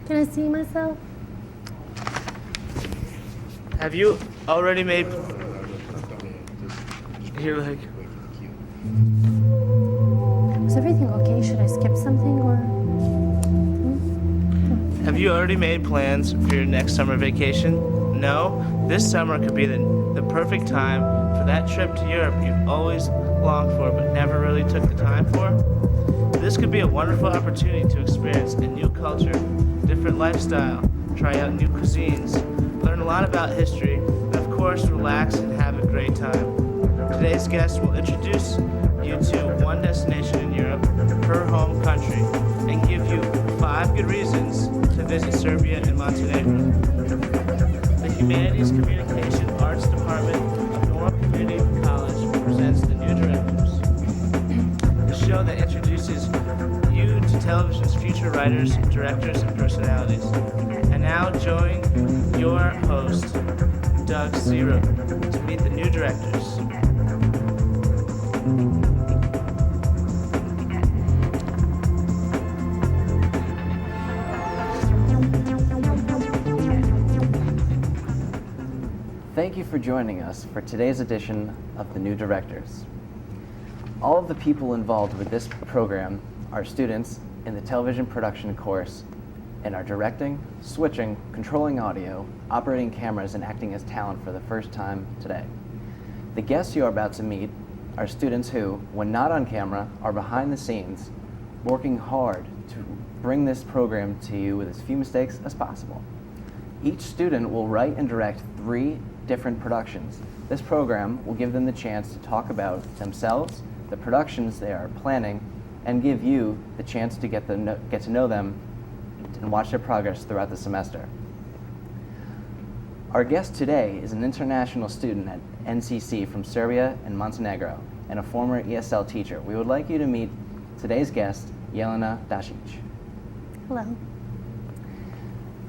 Can I see myself? Have you already made... You're like... Is everything okay? Should I skip something or? Have you already made plans for your next summer vacation? No? This summer could be the perfect time for that trip to Europe you've always longed for but never really took the time for? This could be a wonderful opportunity to experience a new culture, different lifestyle, try out new cuisines, learn a lot about history, and of course relax and have a great time. Today's guest will introduce you to one destination in Europe, her home country, and give you 5 good reasons to visit Serbia and Montenegro. The Humanities Communication Arts Department of Normal Community College presents The New Directors, the show that introduces you to television's future writers, directors, and personalities. And now join your host, Doug Zero, to meet the new directors. Thank you for joining us for today's edition of The New Directors. All of the people involved with this program are students in the television production course and are directing, switching, controlling audio, operating cameras, and acting as talent for the first time today. The guests you are about to meet are students who, when not on camera, are behind the scenes, working hard to bring this program to you with as few mistakes as possible. Each student will write and direct 3 different productions. This program will give them the chance to talk about themselves, the productions they are planning, and give you the chance to get to know them and watch their progress throughout the semester. Our guest today is an international student at NCC from Serbia and Montenegro and a former ESL teacher. We would like you to meet today's guest, Jelena Dasic. Hello.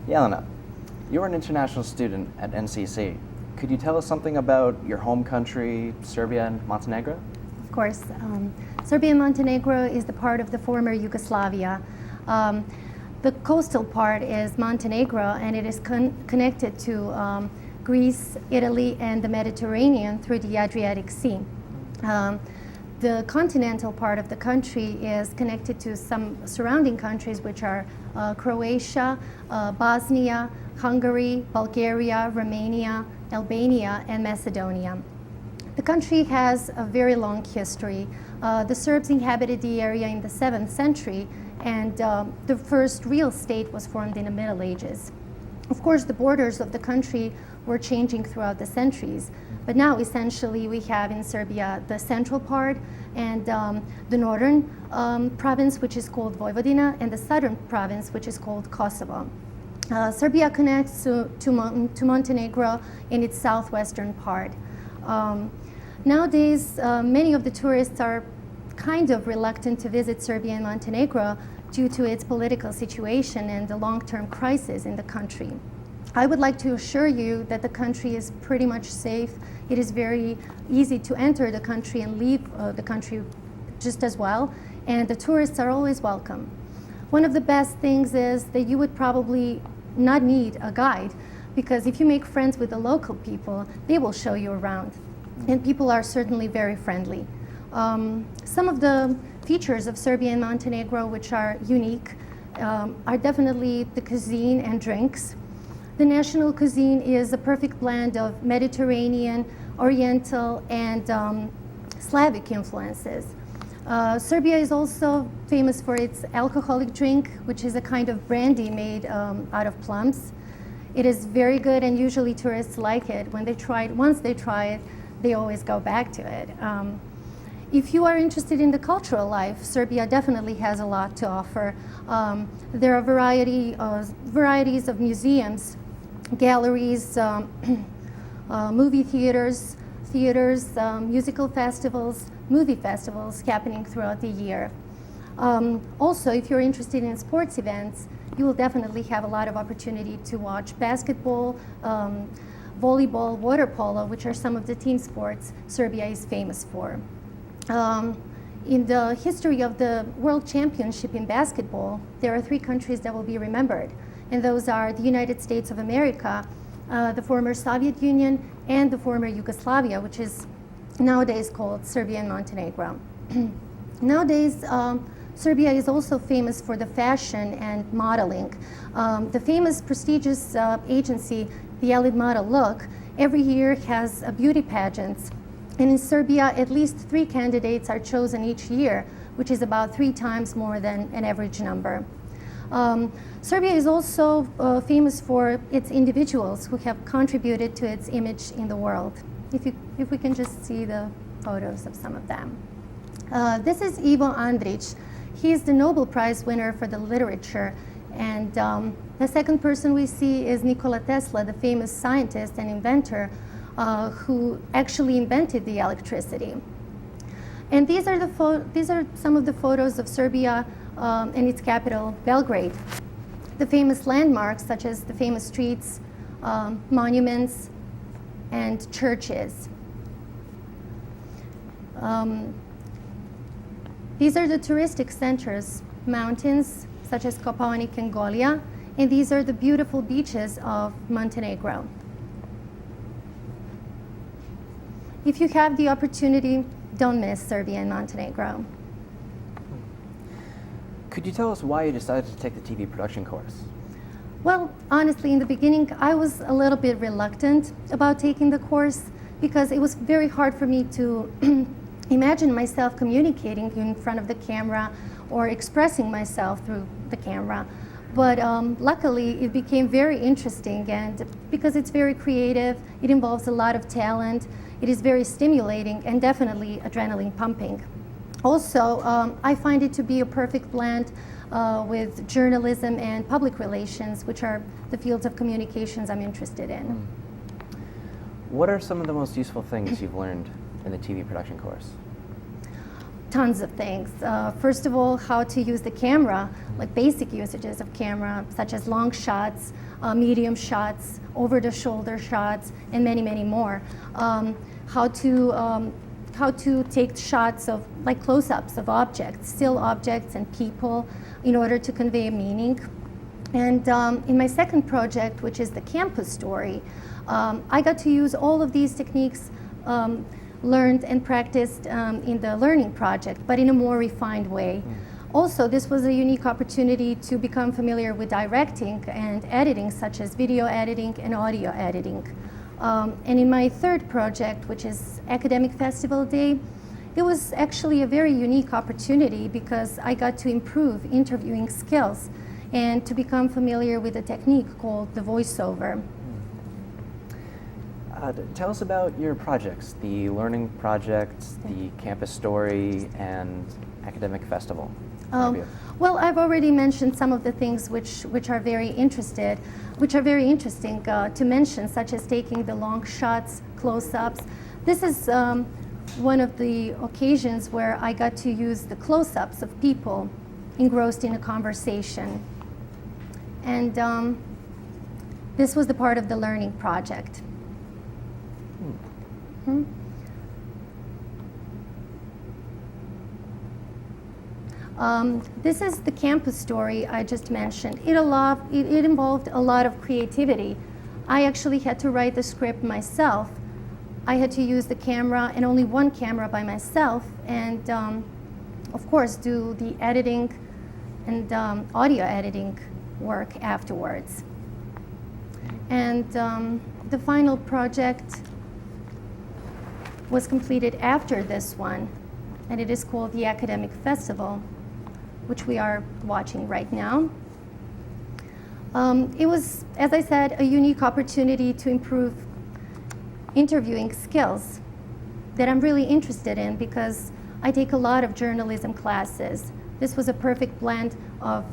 Jelena, you're an international student at NCC. Could you tell us something about your home country, Serbia and Montenegro? Of course. Serbia and Montenegro is the part of the former Yugoslavia. The coastal part is Montenegro, and it is connected to Greece, Italy, and the Mediterranean through the Adriatic Sea. The continental part of the country is connected to some surrounding countries, which are Croatia, Bosnia, Hungary, Bulgaria, Romania, Albania, and Macedonia. The country has a very long history. The Serbs inhabited the area in the 7th century, and the first real state was formed in the Middle Ages. Of course, the borders of the country were changing throughout the centuries, but now essentially we have in Serbia the central part and the northern province, which is called Vojvodina, and the southern province, which is called Kosovo. Serbia connects to Montenegro in its southwestern part. Nowadays, many of the tourists are kind of reluctant to visit Serbia and Montenegro due to its political situation and the long-term crisis in the country. I would like to assure you that the country is pretty much safe. It is very easy to enter the country and leave the country just as well, and the tourists are always welcome. One of the best things is that you would probably not need a guide, because if you make friends with the local people, they will show you around, and people are certainly very friendly. Some of the features of Serbia and Montenegro which are unique are definitely the cuisine and drinks. The national cuisine is a perfect blend of Mediterranean, Oriental, and Slavic influences. Serbia is also famous for its alcoholic drink, which is a kind of brandy made out of plums. It is very good, and usually tourists like it. Once they try it, they always go back to it. If you are interested in the cultural life, Serbia definitely has a lot to offer. There are varieties of museums, galleries, movie theaters, musical festivals, movie festivals happening throughout the year. Also, if you're interested in sports events, you will definitely have a lot of opportunity to watch basketball, volleyball, water polo, which are some of the team sports Serbia is famous for. In the history of the World Championship in basketball, there are 3 countries that will be remembered. and those are the United States of America, the former Soviet Union, and the former Yugoslavia, which is nowadays called Serbia and Montenegro. Nowadays, Serbia is also famous for the fashion and modeling. The famous prestigious agency, the Elite Model Look, every year has a beauty pageant. And in Serbia, at least 3 candidates are chosen each year, which is about 3 times more than an average number. Serbia is also famous for its individuals who have contributed to its image in the world. If we can just see the photos of some of them. This is Ivo Andrić. He is the Nobel Prize winner for the literature. And the second person we see is Nikola Tesla, the famous scientist and inventor who actually invented the electricity. And these are some of the photos of Serbia and its capital, Belgrade. The famous landmarks, such as the famous streets, monuments, and churches. These are the touristic centers, mountains such as Kopaonik and Golia, and these are the beautiful beaches of Montenegro. If you have the opportunity, don't miss Serbia and Montenegro. Could you tell us why you decided to take the TV production course? Well, honestly, in the beginning, I was a little bit reluctant about taking the course because it was very hard for me to imagine myself communicating in front of the camera or expressing myself through the camera. But luckily, it became very interesting, and because it's very creative, it involves a lot of talent, it is very stimulating and definitely adrenaline pumping. Also, I find it to be a perfect blend with journalism and public relations, which are the fields of communications I'm interested in. What are some of the most useful things you've learned in the TV production course? Tons of things. First of all, how to use the camera, like basic usages of camera, such as long shots, medium shots, over-the-shoulder shots, and many, many more. How to take shots of, like close-ups of objects, still objects and people, in order to convey a meaning. And in my second project, which is the campus story, I got to use all of these techniques learned and practiced in the learning project, but in a more refined way. Also, this was a unique opportunity to become familiar with directing and editing, such as video editing and audio editing. And in my third project, which is Academic Festival Day, it was actually a very unique opportunity because I got to improve interviewing skills and to become familiar with a technique called the voiceover. Tell us about your projects, the learning projects, the campus story, and academic festival. Well, I've already mentioned some of the things which are very interesting to mention, such as taking the long shots, close-ups. This is one of the occasions where I got to use the close-ups of people engrossed in a conversation. And this was the part of the learning project. This is the campus story I just mentioned. It involved a lot of creativity. I actually had to write the script myself. I had to use the camera and only one camera by myself, and of course do the editing and audio editing work afterwards. And the final project was completed after this one, and it is called the Academic Festival, which we are watching right now. It was, as I said, a unique opportunity to improve interviewing skills that I'm really interested in because I take a lot of journalism classes. This was a perfect blend of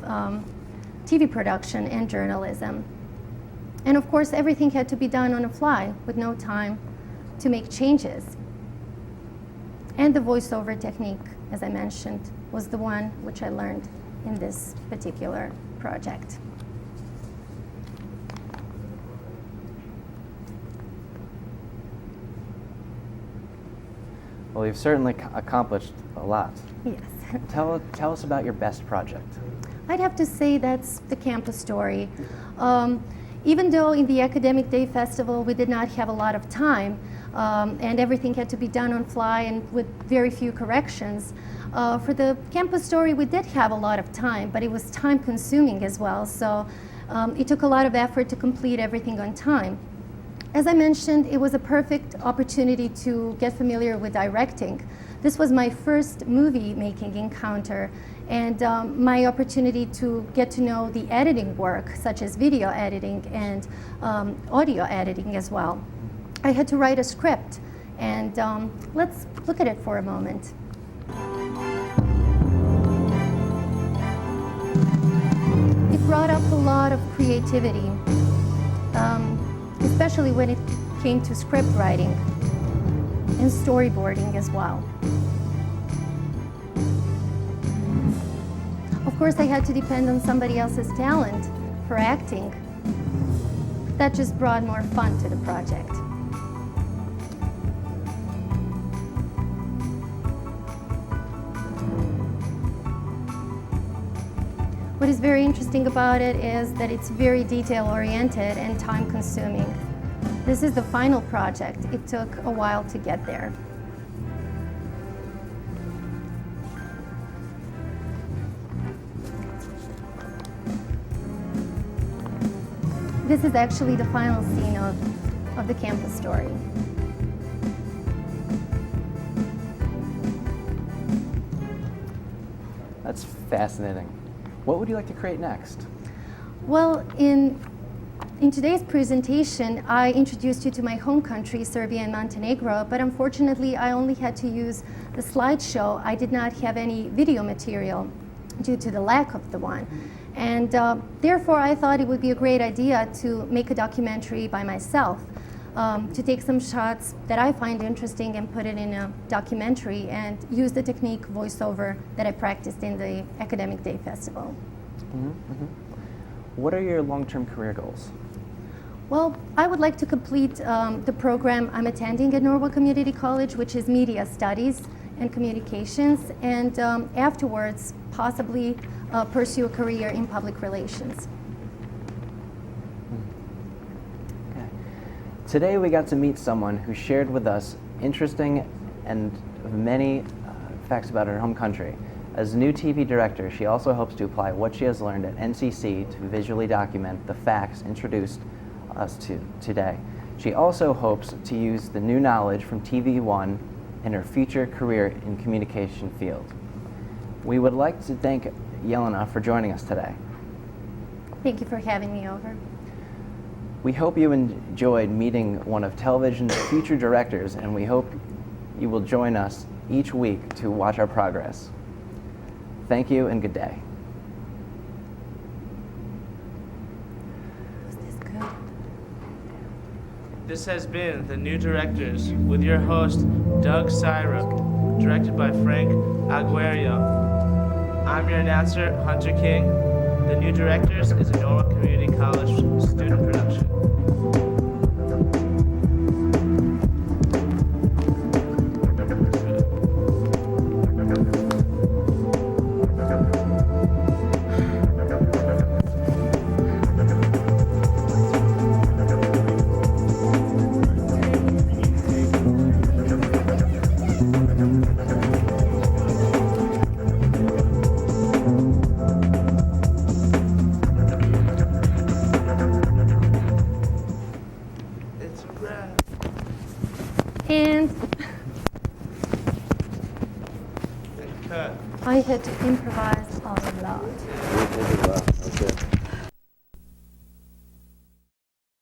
TV production and journalism. And of course, everything had to be done on the fly with no time to make changes. And the voiceover technique, as I mentioned, was the one which I learned in this particular project. Well, you've certainly accomplished a lot. Yes. Tell us about your best project. I'd have to say that's the campus story. Even though in the Academic Day Festival we did not have a lot of time, and everything had to be done on fly and with very few corrections, for the campus story we did have a lot of time, but it was time consuming as well, so it took a lot of effort to complete everything on time. As I mentioned, it was a perfect opportunity to get familiar with directing. This was my first movie making encounter, and my opportunity to get to know the editing work, such as video editing and audio editing as well. I had to write a script, and let's look at it for a moment. It brought up a lot of creativity, especially when it came to script writing and storyboarding as well. Of course, I had to depend on somebody else's talent for acting. That just brought more fun to the project. What is very interesting about it is that it's very detail-oriented and time-consuming. This is the final project. It took a while to get there. This is actually the final scene of the campus story. That's fascinating. What would you like to create next? Well, in today's presentation, I introduced you to my home country, Serbia and Montenegro, but unfortunately, I only had to use the slideshow. I did not have any video material due to the lack of the one. And therefore, I thought it would be a great idea to make a documentary by myself, to take some shots that I find interesting and put it in a documentary and use the technique voiceover that I practiced in the Academic Day Festival. Mm-hmm, mm-hmm. What are your long-term career goals? Well, I would like to complete the program I'm attending at Norwalk Community College, which is Media Studies and Communications, and afterwards possibly pursue a career in public relations. Okay. Today we got to meet someone who shared with us interesting and many facts about her home country. As new TV director, she also hopes to apply what she has learned at NCC to visually document the facts introduced us to today. She also hopes to use the new knowledge from TV1 in her future career in communication field. We would like to thank Jelena for joining us today. Thank you for having me over. We hope you enjoyed meeting one of television's future directors, and we hope you will join us each week to watch our progress. Thank you and good day. Was this good? This has been The New Directors with your host, Doug Syrup, directed by Frank Aguero. I'm your announcer, Hunter King. The New Directors is a Norwalk Community College student production. And Cut. I had to improvise a lot.